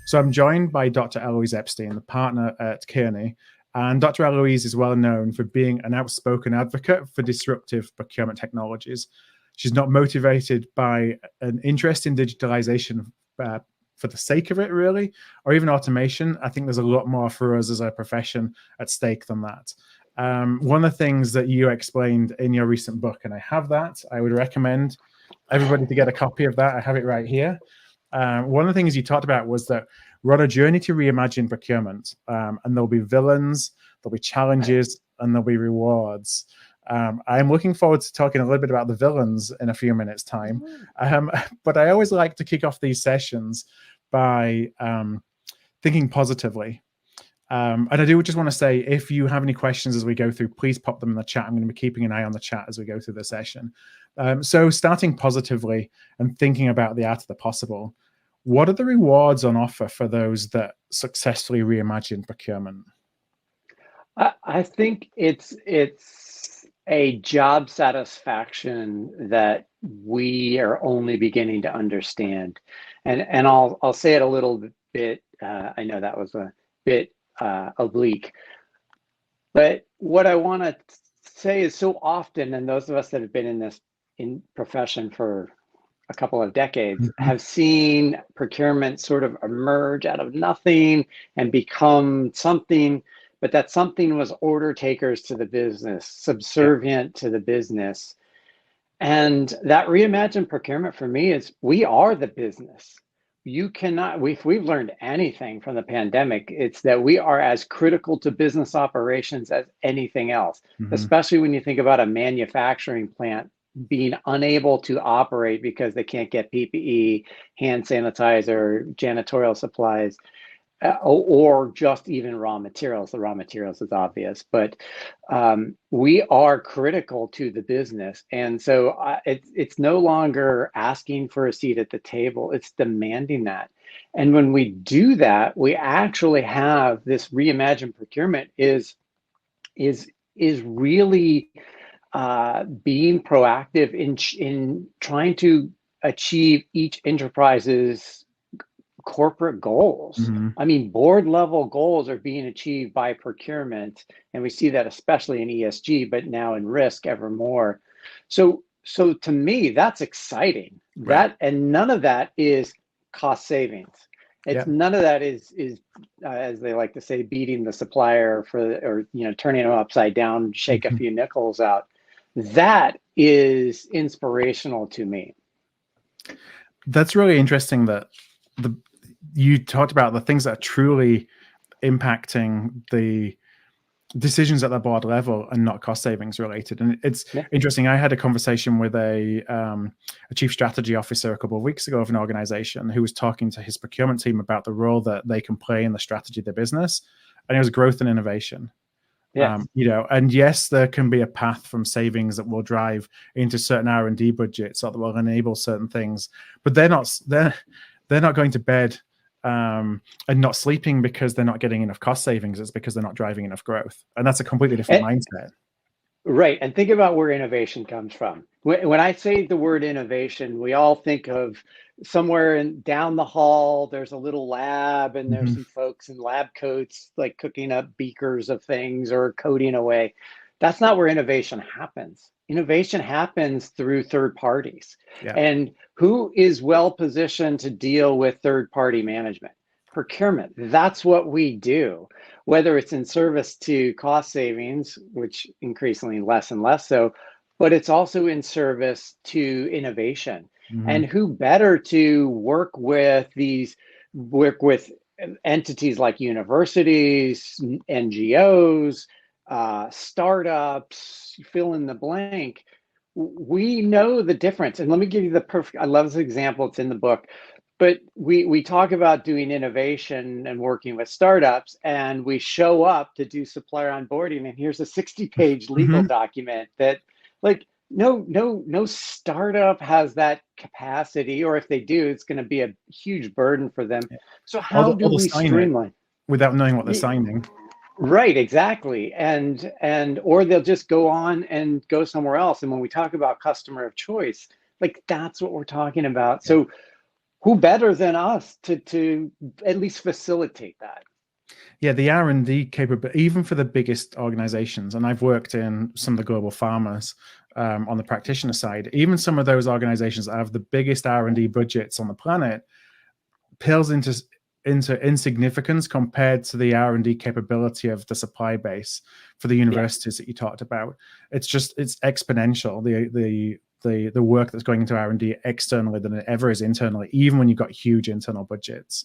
So I'm joined by Dr. Eloise Epstein, the partner at Kearney. And Dr. Eloise is well known for being an outspoken advocate for disruptive procurement technologies. She's not motivated by an interest in digitalization for the sake of it, really, or even automation. I think there's a lot more for us as a profession at stake than that. One of the things that you explained in your recent book, and I have that, I would recommend everybody to get a copy of that. I have it right here. One of the things you talked about was that we're on a journey to reimagine procurement, and there'll be villains, there'll be challenges, and there'll be rewards. I'm looking forward to talking a little bit about the villains in a few minutes' time. But I always like to kick off these sessions by thinking positively. And I do just want to say, if you have any questions as we go through, please pop them in the chat. I'm going to be keeping an eye on the chat as we go through the session. So starting positively and thinking about the art of the possible, what are the rewards on offer for those that successfully reimagine procurement? I think it's a job satisfaction that we are only beginning to understand. And I'll say it a little bit, I know that was a bit oblique, but what I want to say is so often, and those of us that have been in this profession for a couple of decades have seen procurement sort of emerge out of nothing and become something, but that something was order takers to the business, subservient to the business. And that reimagined procurement for me is we are the business. You cannot, if we've learned anything from the pandemic, it's that we are as critical to business operations as anything else, especially when you think about a manufacturing plant being unable to operate because they can't get PPE, hand sanitizer, janitorial supplies, or just even raw materials. The raw materials is obvious, but we are critical to the business. And so it's no longer asking for a seat at the table, it's demanding that. And when we do that, we actually have this reimagined procurement is really being proactive in trying to achieve each enterprise's corporate goals. I mean, board level goals are being achieved by procurement, and we see that especially in ESG, but now in risk ever more. So to me, that's exciting. Right. And none of that is cost savings. It's none of that is as they like to say, beating the supplier or turning them upside down, shake a few nickels out. That is inspirational to me. That's really interesting that you talked about the things that are truly impacting the decisions at the board level and not cost savings related. And it's interesting. I had a conversation with a chief strategy officer a couple of weeks ago of an organization who was talking to his procurement team about the role that they can play in the strategy of their business. And it was growth and innovation. And yes, there can be a path from savings that will drive into certain R&D budgets or that will enable certain things, but they're not going to bed and not sleeping because they're not getting enough cost savings. It's because they're not driving enough growth, and that's a completely different mindset. Right, and think about where innovation comes from. When I say the word innovation, we all think of somewhere down the hall, there's a little lab and there's some folks in lab coats like cooking up beakers of things or coding away. That's not where innovation happens. Innovation happens through third parties. And who is well positioned to deal with third party management? Procurement. That's what we do, whether it's in service to cost savings, which increasingly less and less so, but it's also in service to innovation. And who better to work with entities like universities, NGOs, startups, fill in the blank. We know the difference. And let me give you I love this example, it's in the book. But we talk about doing innovation and working with startups, and we show up to do supplier onboarding, and here's a 60-page legal document that, like, no startup has that capacity, or if they do, it's going to be a huge burden for them. So how do we streamline without knowing what they're signing? Right, exactly. Or they'll just go on and go somewhere else. And when we talk about customer of choice, like, that's what we're talking about. So who better than us to at least facilitate that? Yeah, the R&D capability, even for the biggest organizations, and I've worked in some of the global pharmas on the practitioner side, even some of those organizations that have the biggest R&D budgets on the planet pales into insignificance compared to the R&D capability of the supply base for the universities that you talked about. It's exponential, the work that's going into R&D externally than it ever is internally, even when you've got huge internal budgets.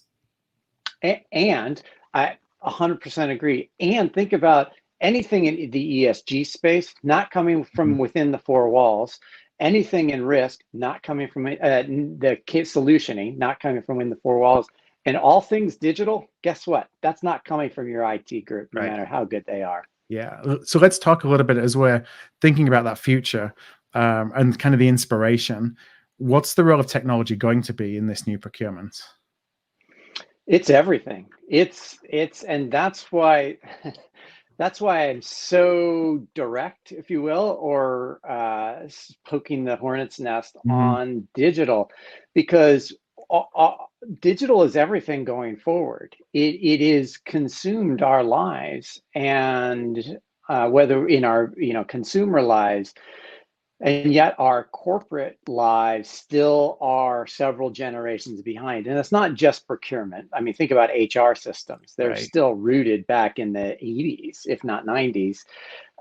And I 100% agree. And think about anything in the ESG space not coming from within the four walls, anything in risk not coming from the solutioning, not coming from within the four walls, and all things digital. Guess what? That's not coming from your IT group, no matter how good they are. Yeah. So let's talk a little bit as we're thinking about that future and kind of the inspiration. What's the role of technology going to be in this new procurement? It's everything. And that's why I'm so direct, if you will, or poking the hornet's nest on digital, because digital is everything going forward. It is consumed our lives, and whether in our consumer lives, and yet our corporate lives still are several generations behind. And it's not just procurement. I mean, think about HR systems. They're still rooted back in the 80s, if not 90s.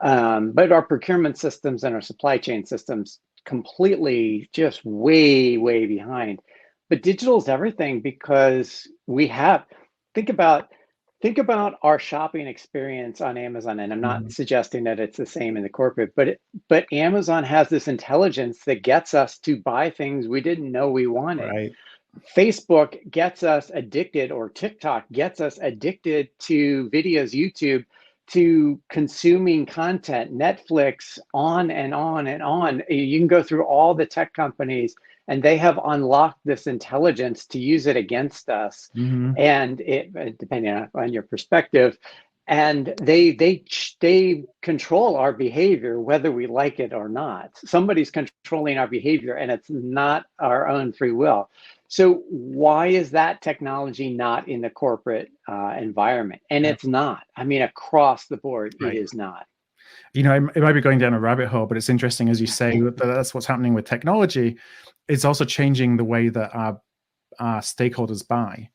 But our procurement systems and our supply chain systems completely just way, way behind. But digital is everything, because think about our shopping experience on Amazon, and I'm not suggesting that it's the same in the corporate, but Amazon has this intelligence that gets us to buy things we didn't know we wanted. Facebook gets us addicted, or TikTok gets us addicted to videos, YouTube, to consuming content, Netflix, on and on and on. You can go through all the tech companies, and they have unlocked this intelligence to use it against us. And it, depending on your perspective, and they control our behavior, whether we like it or not. Somebody's controlling our behavior, and it's not our own free will. So why is that technology not in the corporate environment? And it's not. I mean, across the board, it is not. You know, it might be going down a rabbit hole, but it's interesting, as you say, that that's what's happening with technology. It's also changing the way that our stakeholders buy.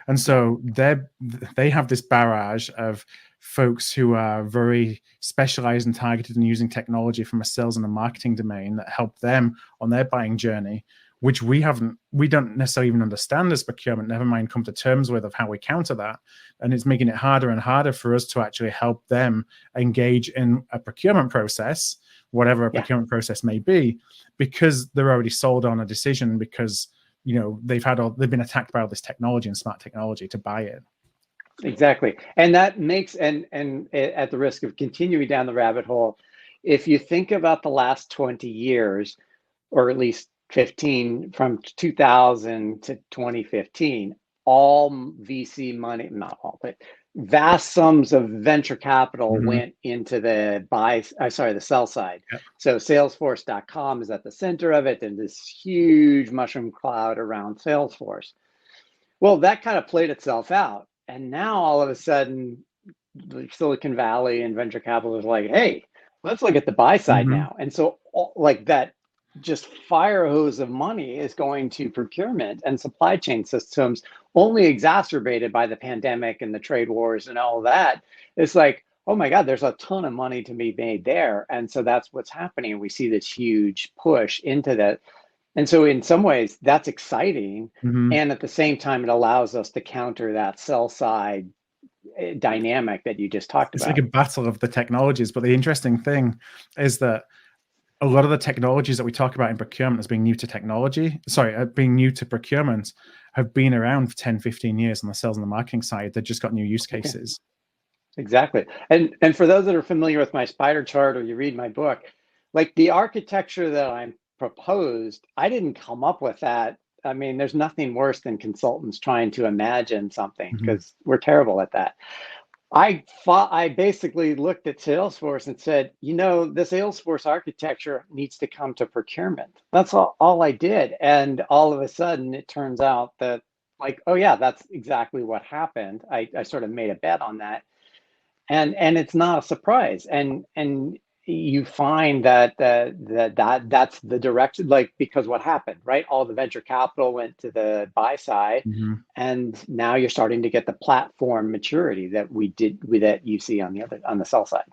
And so they have this barrage of folks who are very specialized and targeted in using technology from a sales and a marketing domain that help them on their buying journey, which we don't necessarily even understand as procurement, never mind come to terms with, of how we counter that. And it's making it harder and harder for us to actually help them engage in a procurement process, whatever a procurement process may be, because they're already sold on a decision, because they've been attacked by all this technology and smart technology to buy it. Exactly. And that makes, and at the risk of continuing down the rabbit hole, if you think about the last 20 years, or at least 15, from 2000 to 2015, all VC money, not all, but vast sums of venture capital went into the sell side. So Salesforce.com is at the center of it, and this huge mushroom cloud around Salesforce. Well, that kind of played itself out. And now all of a sudden, Silicon Valley and venture capital is like, hey, let's look at the buy side now. And so like that just fire hose of money is going to procurement and supply chain systems, only exacerbated by the pandemic and the trade wars and all that. It's like, oh my God, there's a ton of money to be made there. And so that's what's happening. We see this huge push into that. And so in some ways that's exciting. And at the same time, it allows us to counter that sell side dynamic that you just talked about. It's like a battle of the technologies. But the interesting thing is that a lot of the technologies that we talk about in procurement as being new to being new to procurement, have been around for 10, 15 years on the sales and the marketing side. They've just got new use cases. Exactly. And for those that are familiar with my spider chart, or you read my book, like the architecture that I proposed, I didn't come up with that. I mean, there's nothing worse than consultants trying to imagine something, because we're terrible at that. I basically looked at Salesforce and said, the Salesforce architecture needs to come to procurement. That's all I did. And all of a sudden, it turns out that, like, oh yeah, that's exactly what happened. I sort of made a bet on that, and it's not a surprise. And you find that's the direction, like, because what happened, right? All the venture capital went to the buy side, Mm-hmm. and now you're starting to get the platform maturity that you see on the sell side.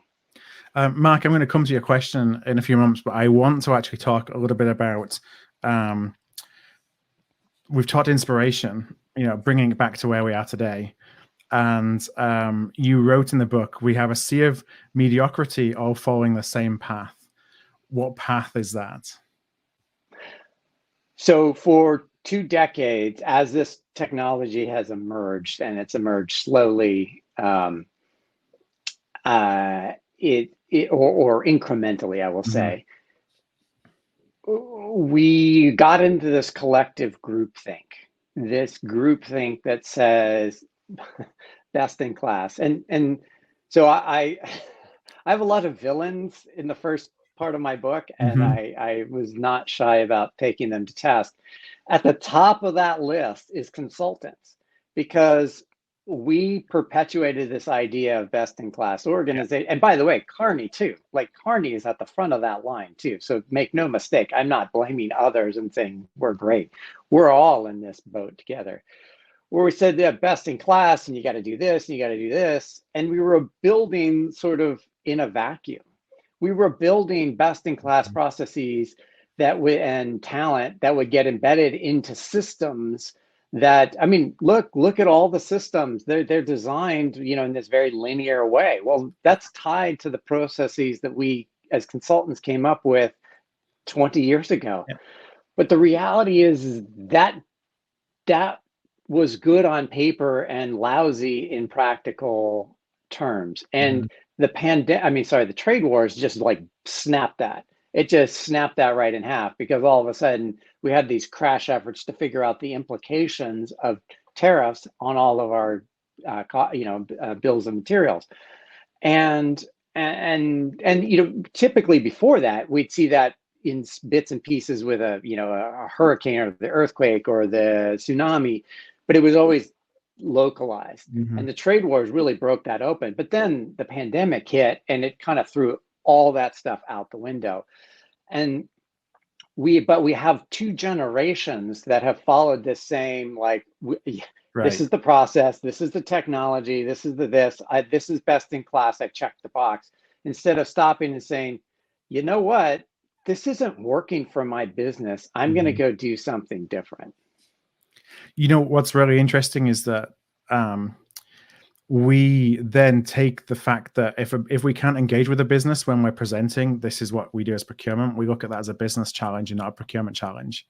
Mark, I'm going to come to your question in a few moments, but I want to actually talk a little bit about. We've talked inspiration, bringing it back to where we are today. And you wrote in the book, we have a sea of mediocrity all following the same path. What path is that? So for 2 decades, as this technology has emerged, and it's emerged slowly, or incrementally, I will say, we got into this collective groupthink, that says best in class. And so I have a lot of villains in the first part of my book, and I was not shy about taking them to task. At the top of that list is consultants, because we perpetuated this idea of best in class organization. And by the way, Carney too. Like, Carney is at the front of that line too. So make no mistake, I'm not blaming others and saying we're great. We're all in this boat together. Where we said, yeah, best in class, and you got to do this, and you got to do this. And we were building sort of in a vacuum. We were building best in class processes and talent that would get embedded into systems that, I mean, look at all the systems. They're designed, in this very linear way. Well, that's tied to the processes that we as consultants came up with 20 years ago. Yeah. But the reality is that was good on paper and lousy in practical terms. And the trade wars just like snapped that. It just snapped that right in half, because all of a sudden we had these crash efforts to figure out the implications of tariffs on all of our bills of materials. And typically before that, we'd see that in bits and pieces with a hurricane or the earthquake or the tsunami, but it was always localized. And the trade wars really broke that open. But then the pandemic hit, and it kind of threw all that stuff out the window. And we have 2 generations that have followed this same, like, this is the process, this is the technology, this is this is best in class, I checked the box, instead of stopping and saying, you know what, this isn't working for my business. I'm going to go do something different. What's really interesting is that we then take the fact that if we can't engage with a business when we're presenting, this is what we do as procurement. We look at that as a business challenge and not a procurement challenge.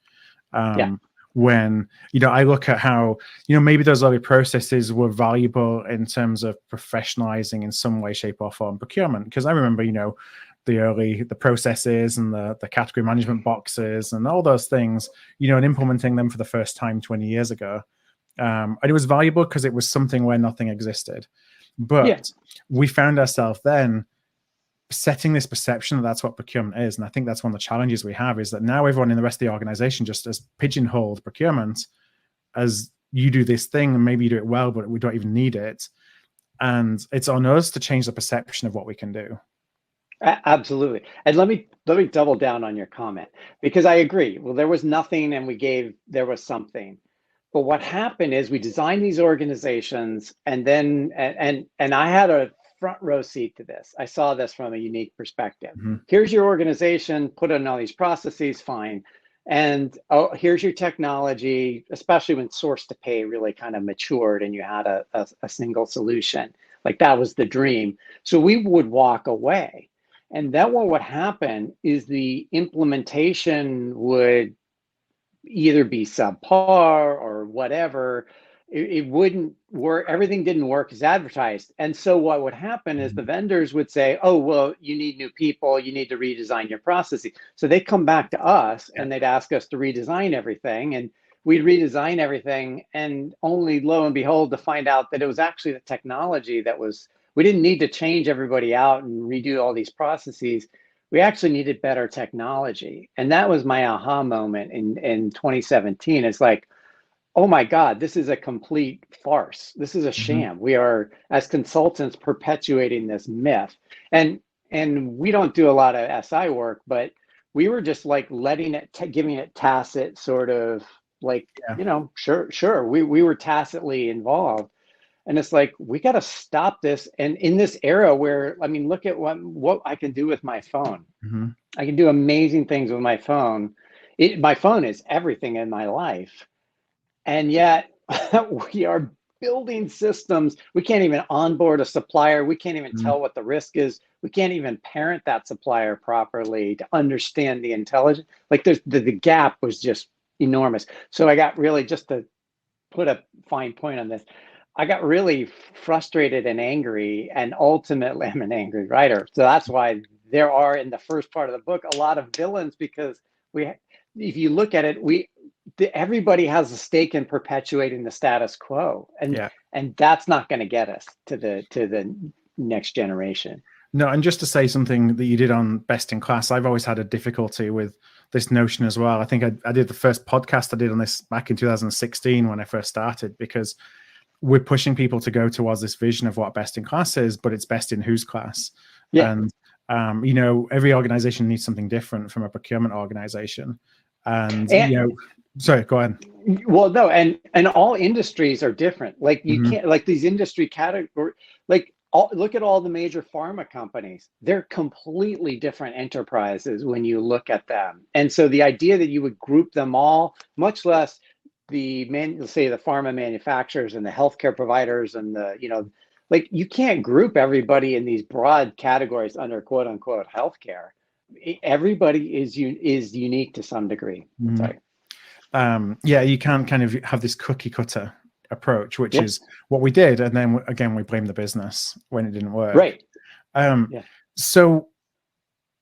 When, I look at how, maybe those early processes were valuable in terms of professionalizing in some way, shape or form procurement. Because I remember, the processes and the category management boxes and all those things, and implementing them for the first time 20 years ago. And it was valuable because it was something where nothing existed. But we found ourselves then setting this perception that that's what procurement is. And I think that's one of the challenges we have, is that now everyone in the rest of the organization just has pigeonholed procurement as, you do this thing and maybe you do it well, but we don't even need it. And it's on us to change the perception of what we can do. Absolutely. And let me double down on your comment, because I agree. Well, there was nothing and there was something. But what happened is we designed these organizations, and then, and I had a front row seat to this. I saw this from a unique perspective. Here's your organization, put in all these processes, fine. And here's your technology, especially when source to pay really kind of matured and you had a single solution. Like, that was the dream. So we would walk away. And then what would happen is the implementation would either be subpar or whatever. It wouldn't work. Everything didn't work as advertised. And so what would happen is the vendors would say, oh, well, you need new people, you need to redesign your processes. So they come back to us and they'd ask us to redesign everything. And we'd redesign everything, and only lo and behold to find out that it was actually the technology that was we didn't need to change everybody out and redo all these processes. We actually needed better technology. And that was my aha moment in 2017. It's like, oh my God, this is a complete farce. This is a sham. We are, as consultants, perpetuating this myth. And we don't do a lot of SI work, but we were just like letting it, giving it tacit sort of like, sure. We were tacitly involved. And it's like, we got to stop this. And in this era where, I mean, look at what I can do with my phone. I can do amazing things with my phone. My phone is everything in my life. And yet we are building systems. We can't even onboard a supplier. We can't even tell what the risk is. We can't even parent that supplier properly to understand the intelligence. Like the gap was just enormous. So I got really, just to put a fine point on this, I got really frustrated and angry, and ultimately I'm an angry writer. So that's why there are, in the first part of the book, a lot of villains, because if you look at it, everybody has a stake in perpetuating the status quo, and that's not going to get us to the next generation. No, and just to say something that you did on Best in Class, I've always had a difficulty with this notion as well. I think I did the first podcast I did on this back in 2016 when I first started, because we're pushing people to go towards this vision of what best in class is, but it's best in whose class. And every organization needs something different from a procurement organization. And sorry, go ahead. Well, no, and all industries are different. Like you can't, like these industry categories, like look at all the major pharma companies. They're completely different enterprises when you look at them. And so the idea that you would group them all, much less let's say the pharma manufacturers and the healthcare providers and like you can't group everybody in these broad categories under quote unquote healthcare. Everybody is unique to some degree. Sorry. You can't kind of have this cookie cutter approach, which is what we did, and then again we blame the business when it didn't work. Right. So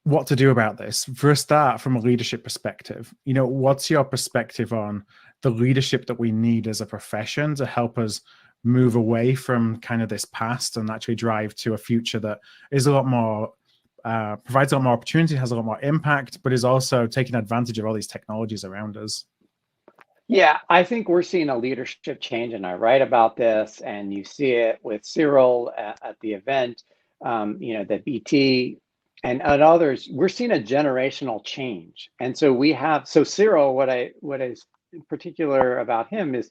what to do about this? For a start, from a leadership perspective, what's your perspective on the leadership that we need as a profession to help us move away from kind of this past and actually drive to a future that is a lot more provides a lot more opportunity, has a lot more impact, but is also taking advantage of all these technologies around us? Yeah, I think we're seeing a leadership change, and I write about this, and you see it with Cyril at the event, the BT and others. We're seeing a generational change, and so Cyril. What is in particular about him is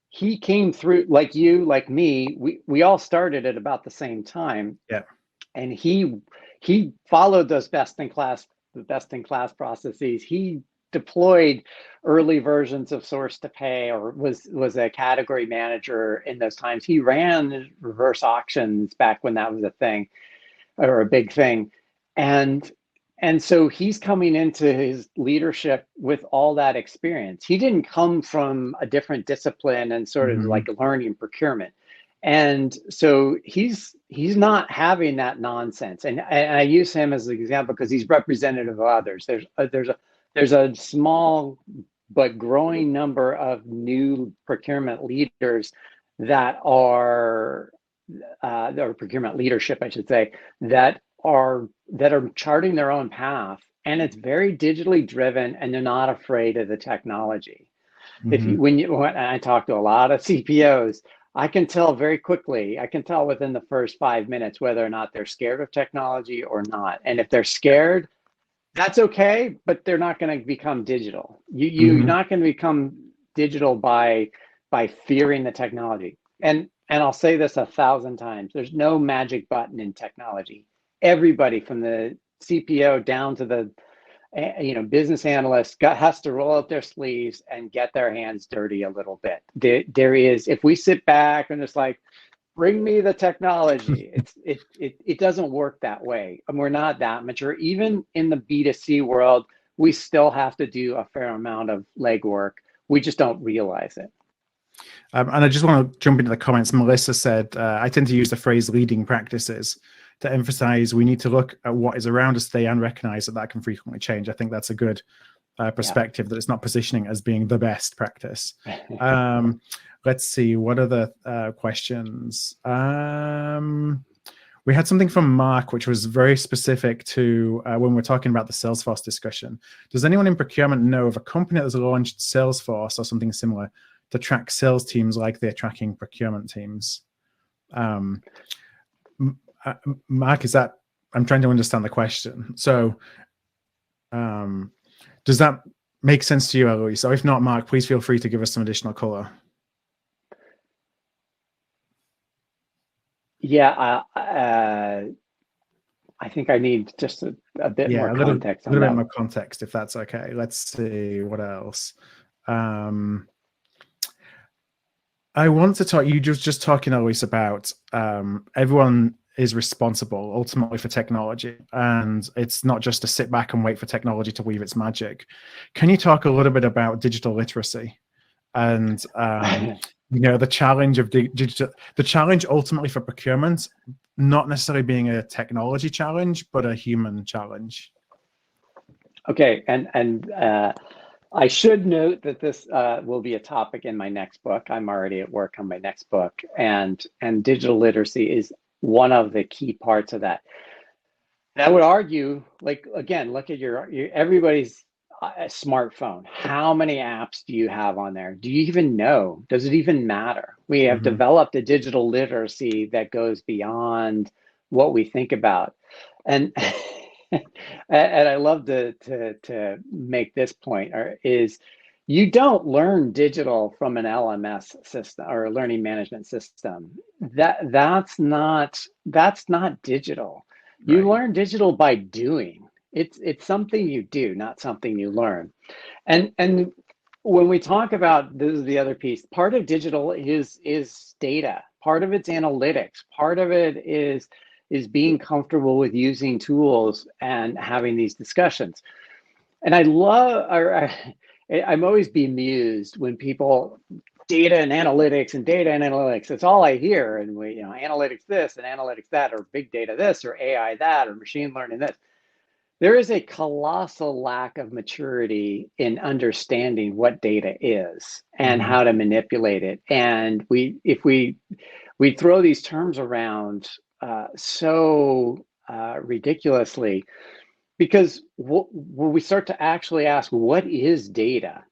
he came through, like you, like me. We all started at about the same time. Yeah, and he followed those best in class processes. He deployed early versions of source to pay, or was a category manager in those times. He ran reverse auctions back when that was a thing, or a big thing. And so he's coming into his leadership with all that experience. He didn't come from a different discipline and sort of like learning procurement. And so he's not having that nonsense. And I use him as an example because he's representative of others. There's a small but growing number of new procurement leaders that are or procurement leadership, I should say, that are charting their own path, and it's very digitally driven, and they're not afraid of the technology. When I talk to a lot of CPOs, I can tell very quickly. I can tell within the first 5 minutes whether or not they're scared of technology or not. And if they're scared, that's okay, but they're not going to become digital. You're not going to become digital by fearing the technology. And I'll say this 1,000 times: there's no magic button in technology. Everybody from the CPO down to the business analyst has to roll up their sleeves and get their hands dirty a little bit. There is, if we sit back and just like, bring me the technology, it doesn't work that way. And we're not that mature. Even in the B2C world, we still have to do a fair amount of legwork. We just don't realize it. And I just want to jump into the comments. Melissa said, I tend to use the phrase leading practices to emphasize we need to look at what is around us today and recognize that can frequently change. I think that's a good perspective, that it's not positioning as being the best practice. Let's see, what are the questions? We had something from Mark, which was very specific to when we're talking about the Salesforce discussion. Does anyone in procurement know of a company that has launched Salesforce or something similar to track sales teams like they're tracking procurement teams? Mark, is that, I'm trying to understand the question. So does that make sense to you, Eloise? So if not, Mark, please feel free to give us some additional color. Yeah, I think I need just a bit more context on that. A little bit more context, if that's okay. Let's see what else. I want to talk, you just talking always about everyone is responsible ultimately for technology, and it's not just to sit back and wait for technology to weave its magic. Can you talk a little bit about digital literacy and the challenge of digital, the challenge ultimately for procurement, not necessarily being a technology challenge, but a human challenge? Okay, and I should note that this will be a topic in my next book. I'm already at work on my next book, and digital literacy is one of the key parts of that. And I would argue, like, again, look at your everybody's smartphone. How many apps do you have on there? Do you even know? Does it even matter? We have developed a digital literacy that goes beyond what we think about, and and I love to make this point, is you don't learn digital from an LMS system or a learning management system. That's not digital. You Right. learn digital by doing. It's something you do, not something you learn. And when we talk about, this is the other piece, part of digital is data. Part of it's analytics. Part of it is being comfortable with using tools and having these discussions. And I love, I'm always bemused when people, data and analytics, it's all I hear. And we, analytics this and analytics that, or big data this, or AI that, or machine learning this. There is a colossal lack of maturity in understanding what data is and how to manipulate it. And if we throw these terms around so ridiculously, because when we start to actually ask, what is data?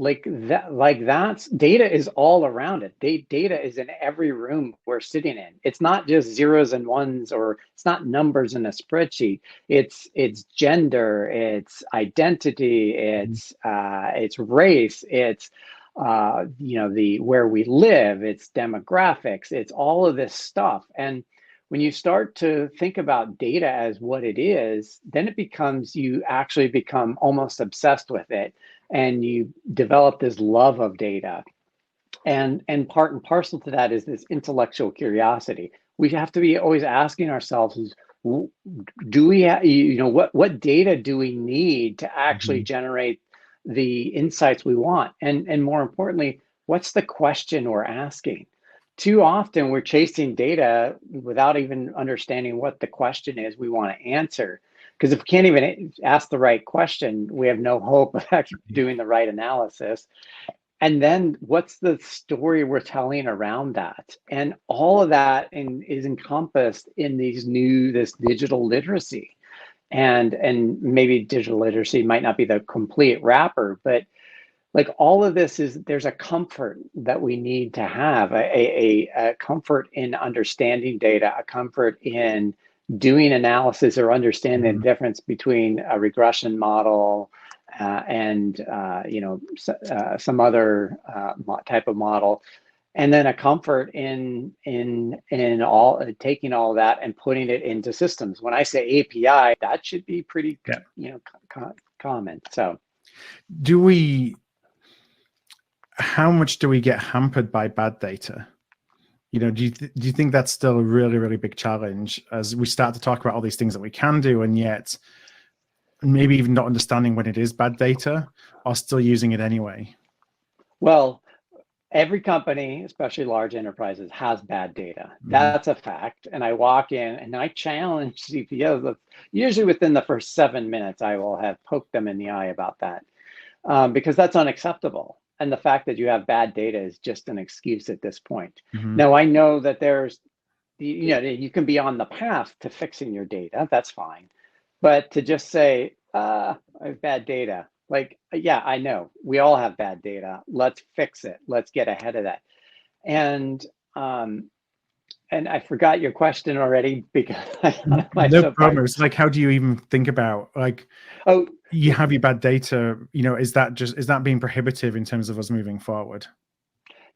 That's data is all around it. Data is in every room we're sitting in. It's not just zeros and ones, or it's not numbers in a spreadsheet. It's gender, it's identity, it's race, it's where we live, it's demographics, it's all of this stuff. And when you start to think about data as what it is, then you actually become almost obsessed with it, and you develop this love of data. And part and parcel to that is this intellectual curiosity. We have to be always asking ourselves, do we what data do we need to actually generate the insights we want? And more importantly, what's the question we're asking? Too often we're chasing data without even understanding what the question is we want to answer. Because if we can't even ask the right question, we have no hope of actually doing the right analysis. And then what's the story we're telling around that? And all of that is encompassed in this digital literacy. And maybe digital literacy might not be the complete wrapper, but like all of this there's a comfort that we need to have, a comfort in understanding data, a comfort in doing analysis or understanding the difference between a regression model and some other type of model, and then a comfort in all taking all of that and putting it into systems. When I say API, that should be pretty common. So how much do we get hampered by bad data? Do you think that's still a really, really big challenge as we start to talk about all these things that we can do, and yet maybe even not understanding when it is bad data or still using it anyway? Well, every company, especially large enterprises, has bad data. That's a fact. And I walk in and I challenge CPOs. Usually within the first 7 minutes, I will have poked them in the eye about that, because that's unacceptable. And the fact that you have bad data is just an excuse at this point. Now, I know that there's you can be on the path to fixing your data. That's fine. But to just say, I have bad data, like, yeah, I know we all have bad data. Let's fix it. Let's get ahead of that. And I forgot your question already because I got on my No soapbox. problem. It's like, how do you even think about, like, Oh, you have your bad data, is that being prohibitive in terms of us moving forward?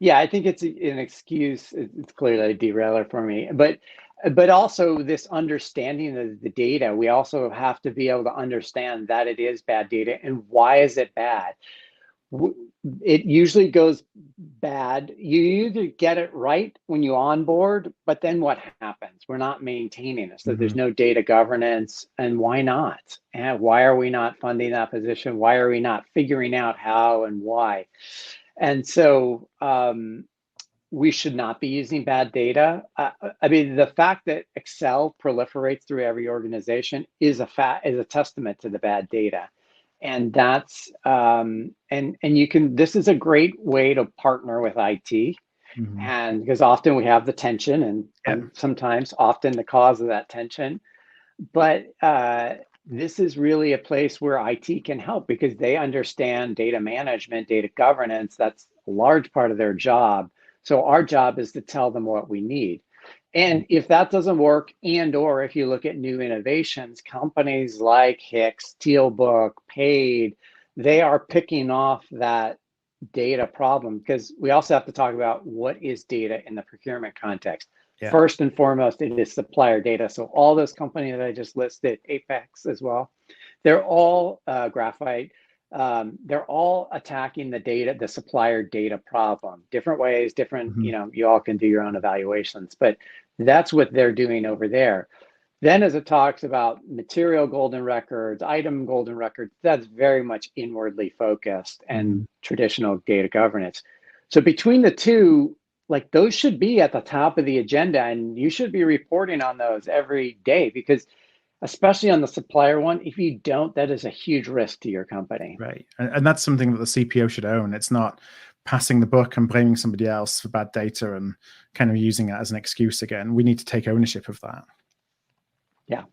yeah, I think it's an excuse. It's clearly a derailer for me, but also this understanding of the data. We also have to be able to understand that it is bad data and why is it bad. It usually goes bad. You either get it right when you onboard, but then what happens? We're not maintaining it. So there's no data governance. And why not? And why are we not funding that position? Why are we not figuring out how and why? And so we should not be using bad data. I mean, the fact that Excel proliferates through every organization is a testament to the bad data. And that's and you can, this is a great way to partner with IT. And because often we have the tension, and I'm sometimes often the cause of that tension. But this is really a place where IT can help because they understand data management, data governance. That's a large part of their job. So our job is to tell them what we need. And if that doesn't work, or if you look at new innovations, companies like Hicks, Tealbook, Paid, they are picking off that data problem, because we also have to talk about what is data in the procurement context. Yeah. First and foremost, it is supplier data. So all those companies that I just listed, Apex as well, they're all Graphite. They're all attacking the data, the supplier data problem, different ways, different, you all can do your own evaluations, but that's what they're doing over there. Then as it talks about material golden records, item golden records, that's very much inwardly focused and traditional data governance. So between the two, like, those should be at the top of the agenda, and you should be reporting on those every day, because especially on the supplier one, if you don't, that is a huge risk to your company. Right. And that's something that the CPO should own. It's not passing the buck and blaming somebody else for bad data and kind of using it as an excuse again. We need to take ownership of that. Yeah.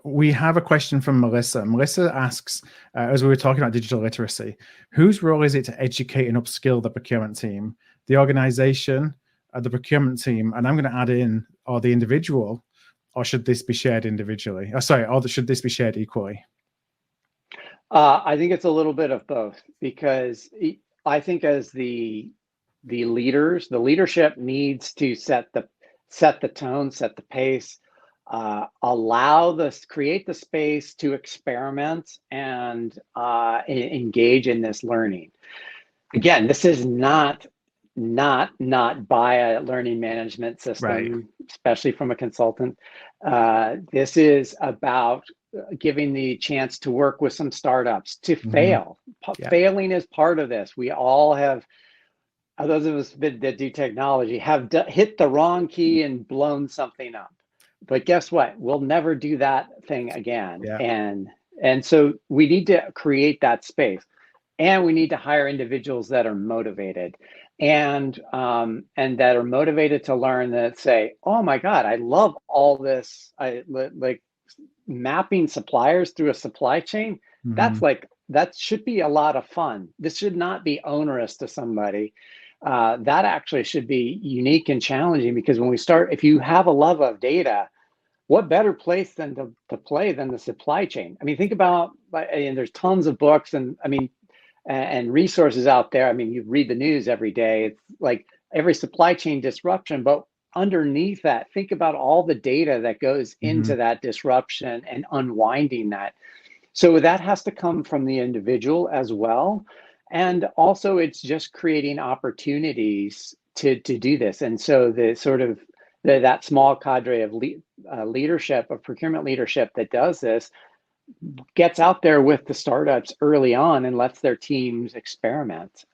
We have a question from Melissa. Melissa asks, as we were talking about digital literacy, whose role is it to educate and upskill the procurement team, the organization, the procurement team, and I'm going to add in, or the individual, or should this be shared individually? Or should this be shared equally? I think it's a little bit of both, because I think as the leadership needs to set the tone, set the pace, create the space to experiment and engage in this learning. Again, this is not buy a learning management system, right, especially from a consultant. This is about giving the chance to work with some startups to fail. Failing is part of this. We all have, those of us that do technology, have hit the wrong key and blown something up. But guess what? We'll never do that thing again. And so we need to create that space, and we need to hire individuals that are motivated and that are motivated to learn, that say, oh my God, I love all this. I like mapping suppliers through a supply chain. That should be a lot of fun. This should not be onerous to somebody. That actually should be unique and challenging, because when we start, if you have a love of data, what better place than to play than the supply chain? I mean, think about, and there's tons of books and resources out there. I mean, you read the news every day. It's like every supply chain disruption, but underneath that, think about all the data that goes into that disruption and unwinding that. So that has to come from the individual as well. And also, it's just creating opportunities to do this. And so the sort of that small cadre of leadership, of procurement leadership that does this, gets out there with the startups early on and lets their teams experiment.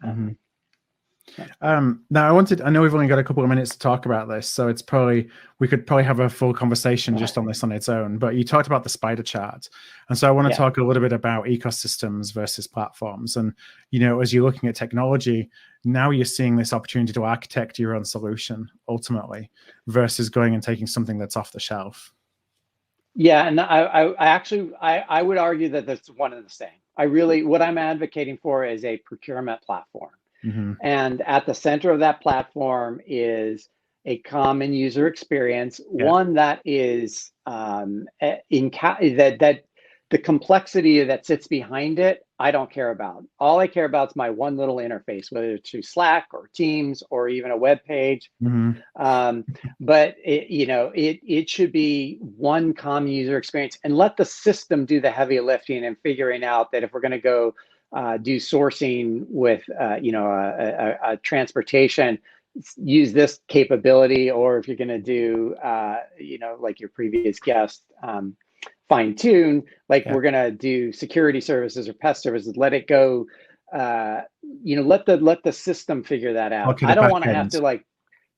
Now I know we've only got a couple of minutes to talk about this, so we could probably have a full conversation just on this on its own. But you talked about the spider chart, and so I want to talk a little bit about ecosystems versus platforms. And as you're looking at technology, now you're seeing this opportunity to architect your own solution ultimately, versus going and taking something that's off the shelf. Yeah, and I actually would argue that that's one and the same. What I'm advocating for is a procurement platform. Mm-hmm. And at the center of that platform is a common user experience, one that is that the complexity that sits behind it, I don't care about. All I care about is my one little interface, whether it's through Slack or Teams or even a web page. Mm-hmm. But it should be one common user experience, and let the system do the heavy lifting and figuring out that if we're going to go do sourcing with a transportation, use this capability, or if you're going to do like your previous guest, fine tune, like we're going to do security services or pest services, let it go, let the system figure that out. I don't want to have to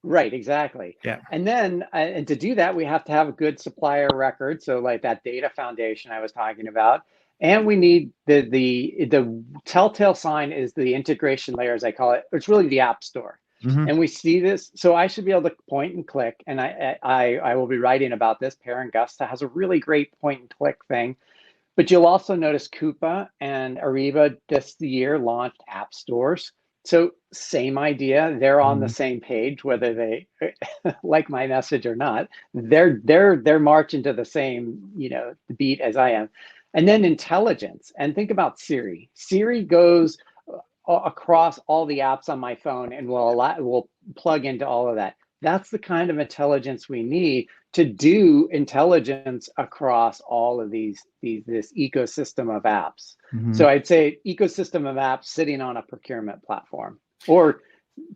right, exactly. Yeah. And then and to do that, we have to have a good supplier record, so like that data foundation I was talking about. And we need the telltale sign is the integration layer, as I call it. It's really the app store. Mm-hmm. And we see this, so I should be able to point and click, and I will be writing about this. Parent Gusta has a really great point and click thing. But you'll also notice Coupa and Ariba this year launched app stores. So same idea, they're on the same page, whether they like my message or not. They're marching to the same beat as I am. And then intelligence, and think about Siri. Siri goes across all the apps on my phone and will plug into all of that. That's the kind of intelligence we need to do intelligence across all of this ecosystem of apps. Mm-hmm. So I'd say ecosystem of apps sitting on a procurement platform, or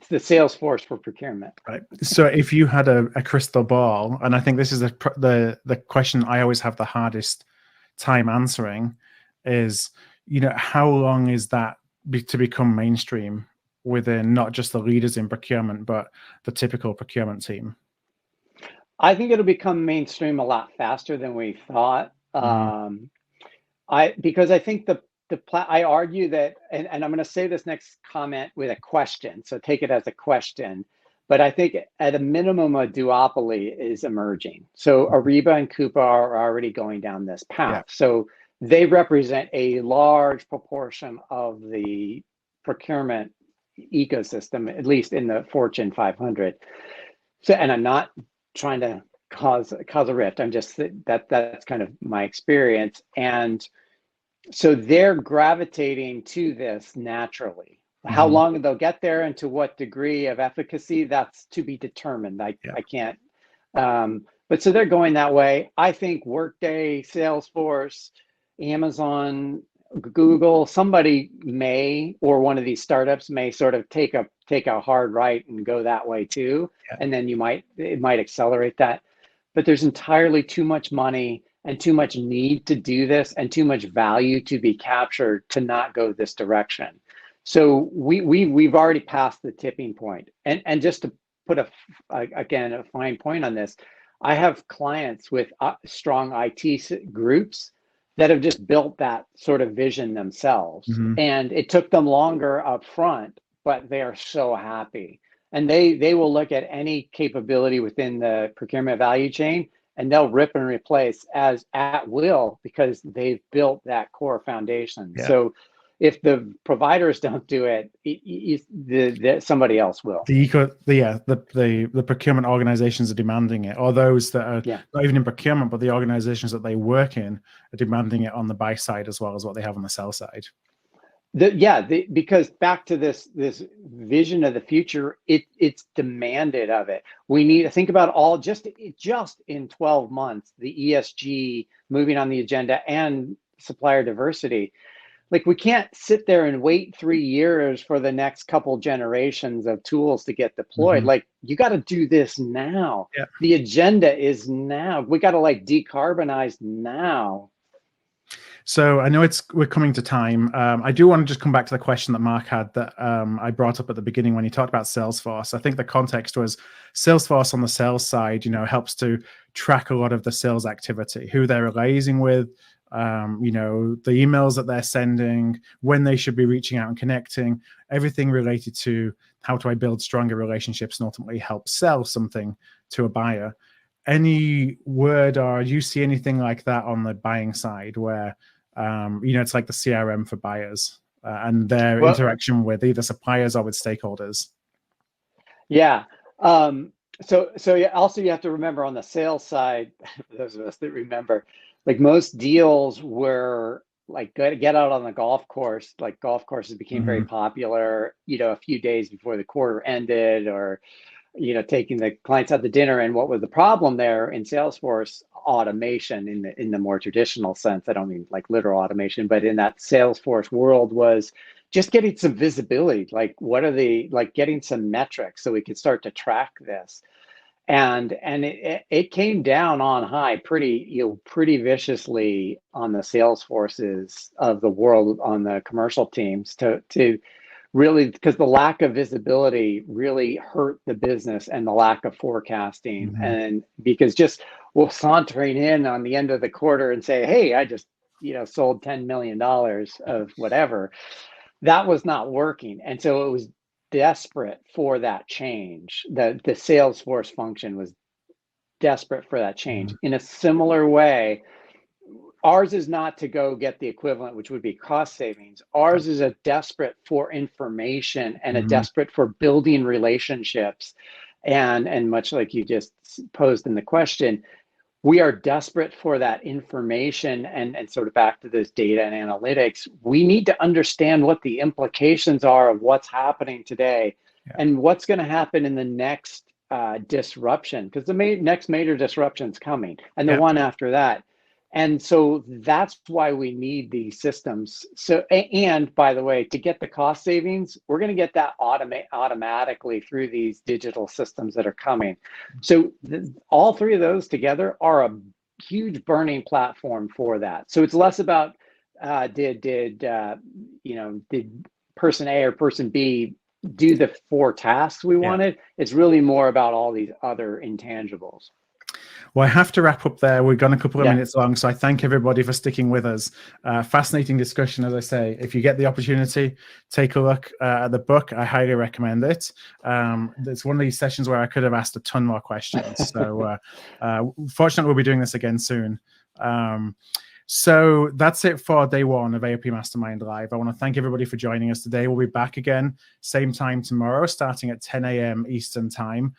the Salesforce for procurement. Right. So if you had a crystal ball, and I think this is the question I always have the hardest time answering, is how long is that to become mainstream within not just the leaders in procurement, but the typical procurement team? I think it'll become mainstream a lot faster than we thought. Because I think I argue that, and I'm going to say this next comment with a question, so take it as a question. But I think at a minimum, a duopoly is emerging. So Ariba and Coupa are already going down this path. Yeah. So they represent a large proportion of the procurement ecosystem, at least in the Fortune 500. So, and I'm not trying to cause a rift. I'm just that's kind of my experience. And so they're gravitating to this naturally. How long they'll get there and to what degree of efficacy, that's to be determined. I can't. But so they're going that way. I think Workday, Salesforce, Amazon, Google, somebody may, or one of these startups may sort of take a hard right and go that way too. Yeah. And then it might accelerate that. But there's entirely too much money and too much need to do this and too much value to be captured to not go this direction. So we've already passed the tipping point. And just to put a fine point on this, I have clients with strong IT groups that have just built that sort of vision themselves. And it took them longer up front, but they are so happy. And they will look at any capability within the procurement value chain, and they'll rip and replace as at will because they've built that core foundation. Yeah. So if the providers don't do it, somebody else will. The procurement organizations are demanding it, or those that are not even in procurement, but the organizations that they work in are demanding it on the buy side as well as what they have on the sell side. Because back to this vision of the future, it's demanded of it. We need to think about all just in 12 months, the ESG moving on the agenda and supplier diversity. Like, we can't sit there and wait 3 years for the next couple generations of tools to get deployed. Like, you got to do this now. Yeah. The agenda is now. We got to decarbonize now. So I know we're coming to time. I do want to just come back to the question that Mark had that I brought up at the beginning when he talked about Salesforce. I think the context was Salesforce on the sales side, helps to track a lot of the sales activity, who they're liaising with, the emails that they're sending, when they should be reaching out and connecting, everything related to how do I build stronger relationships and ultimately help sell something to a buyer. Any word, or do you see anything like that on the buying side where it's like the CRM for buyers and their interaction with either suppliers or with stakeholders? Yeah. So yeah, also you have to remember on the sales side, for those of us that remember, like most deals were like get out on the golf course. Like golf courses became very popular, a few days before the quarter ended, or taking the clients out to dinner. And what was the problem there in Salesforce? Automation in the more traditional sense. I don't mean like literal automation, but in that Salesforce world was just getting some visibility. Like getting some metrics so we could start to track this. And it came down on high pretty viciously on the Salesforces of the world, on the commercial teams to really, because the lack of visibility really hurt the business, and the lack of forecasting. And because sauntering in on the end of the quarter and say, hey, I just sold $10 million of whatever, that was not working. And so it was desperate for that change. The Salesforce function was desperate for that change. In a similar way, ours is not to go get the equivalent, which would be cost savings. Ours is a desperate for information and a desperate for building relationships. And much like you just posed in the question, we are desperate for that information, and sort of back to this data and analytics. We need to understand what the implications are of what's happening today and what's going to happen in the next disruption, because the next major disruption is coming, and the one after that. And so that's why we need these systems. So, and by the way, to get the cost savings, we're going to get that automatically through these digital systems that are coming. So all three of those together are a huge burning platform for that. So it's less about did person A or person B do the 4 tasks we wanted. It's really more about all these other intangibles. Well, I have to wrap up there. We've gone a couple of minutes long, so I thank everybody for sticking with us. Fascinating discussion, as I say. If you get the opportunity, take a look at the book. I highly recommend it. It's one of these sessions where I could have asked a ton more questions. So fortunately, we'll be doing this again soon. So that's it for day 1 of AOP Mastermind Live. I want to thank everybody for joining us today. We'll be back again, same time tomorrow, starting at 10 a.m. Eastern time.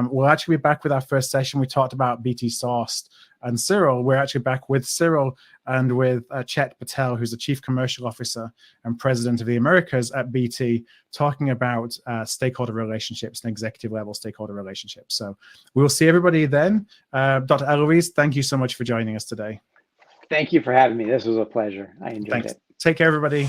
We'll actually be back with our first session. We talked about BT Sourced and Cyril. We're actually back with Cyril and with Chet Patel, who's the Chief Commercial Officer and President of the Americas at BT, talking about stakeholder relationships and executive level stakeholder relationships. So we'll see everybody then. Dr. Eloise, thank you so much for joining us today. Thank you for having me. This was a pleasure. I enjoyed it. Take care, everybody.